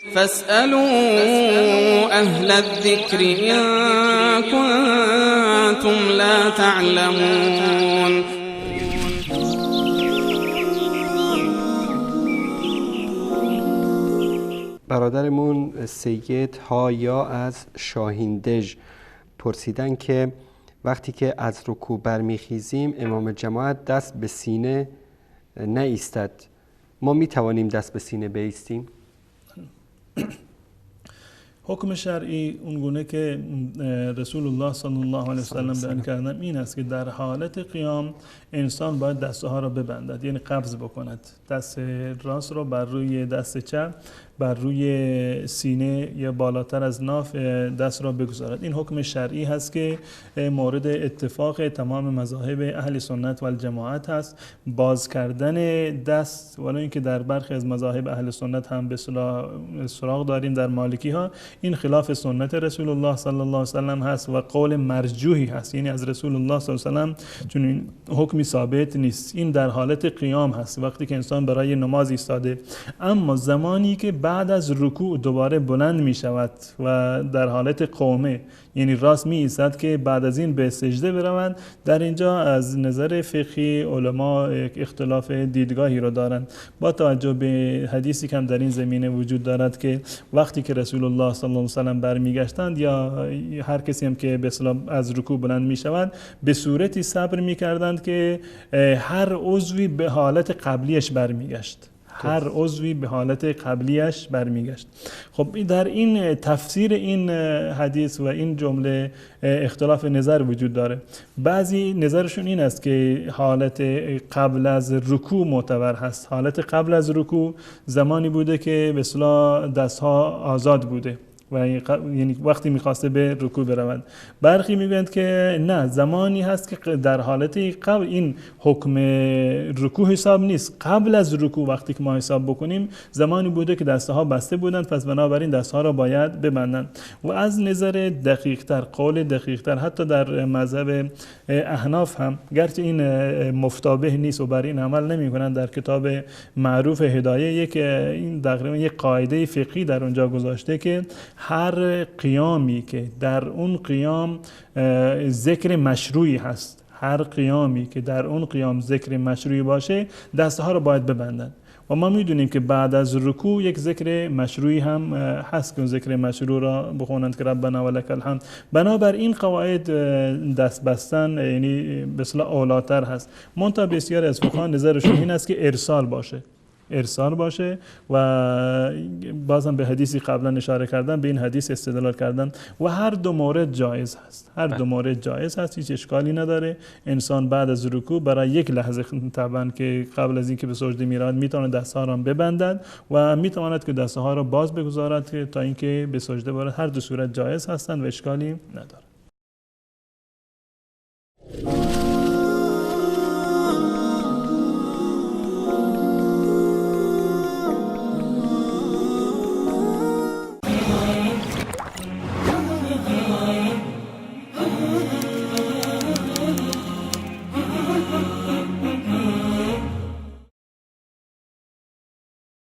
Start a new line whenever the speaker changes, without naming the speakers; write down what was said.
فاسألوا أهل الذكر إن كنتم لا تعلمون.
برادرمون سید هایا از شاهیندژ پرسیدن که وقتی که از رکوع برمیخیزیم امام جماعت دست به سینه نایستد، ما می توانیم دست به سینه بایستیم؟
حکم شرعی اونگونه که رسول الله صلی الله علیه وسلم بیان کردن این است که در حالت قیام انسان باید دستها را ببندد، یعنی قبض بکند، دست راست را بر روی دست چپ بر روی سینه یا بالاتر از ناف دست را بگذارد. این حکم شرعی هست که مورد اتفاق تمام مذاهب اهل سنت و الجماعت هست. باز کردن دست، ولی اینکه در برخی از مذاهب اهل سنت هم به سراغ داریم در مالکی ها، این خلاف سنت رسول الله صلی الله علیه وسلم هست و قول مرجوحی هست، یعنی از رسول الله صلی الله علیه وسلم چون این حکمی ثابت نیست. این در حالت قیام هست، وقتی که انسان برای نماز ایستاده. اما زمانی که بعد از رکوع دوباره بلند می شود و در حالت قومه، یعنی راست می ایستد که بعد از این به سجده بروند، در اینجا از نظر فقهی علما اختلاف دیدگاهی رو دارند با توجه به حدیثی که هم در این زمینه وجود دارد که وقتی که رسول الله صلی الله علیه و سلم برمیگشتند یا هر کسی هم که به اصطلاح از رکوع بلند می شود به صورتی صبر می کردند که هر عضوی به حالت قبلیش برمیگشت، هر عضوی به حالت قبلیش برمیگشت. خب در این تفسیر این حدیث و این جمله اختلاف نظر وجود داره. بعضی نظرشون این است که حالت قبل از رکوع معتبر هست. حالت قبل از رکوع زمانی بوده که به اصطلاح دستها آزاد بوده و یعنی وقتی میخواسته به رکوع برود. برخی میگویند که نه، زمانی هست که در حالت قبل این حکم رکوع حساب نیست، قبل از رکوع وقتی که ما حساب بکنیم زمانی بوده که دستها بسته بودند، پس بنابراین دستها را باید ببندند. و از نظر دقیق تر، قول دقیق تر، حتی در مذهب احناف هم گرچه این مفتابه نیست و بر این عمل نمی کنند، در کتاب معروف هدایه این تقریبا یک قاعده فقهی در اونجا گذاشته که هر قیامی که در اون قیام ذکر مشروعی هست، هر قیامی که در اون قیام ذکر مشروعی باشه دستها رو باید ببندند. و ما میدونیم که بعد از رکوع یک ذکر مشروعی هم هست که اون ذکر مشروع را بخونند که ربنا ولک الحمد. بنابر این قواعد دست بستن یعنی به اصطلاح اولاتر هست. منتها بسیاری از فقها نظرشون این است که ارسال باشه و بازم به حدیثی قبلا اشاره کردن، به این حدیث استدلال کردن و هر دو مورد جایز هست، هر دو مورد جایز هست، هیچ اشکالی نداره. انسان بعد از رکوع برای یک لحظه طبعا که قبل از اینکه به سجده میرود میتواند دستها را ببندد و میتواند که دستها را باز بگذارد تا اینکه به سجده برود. هر دو صورت جایز هستند و اشکالی نداره.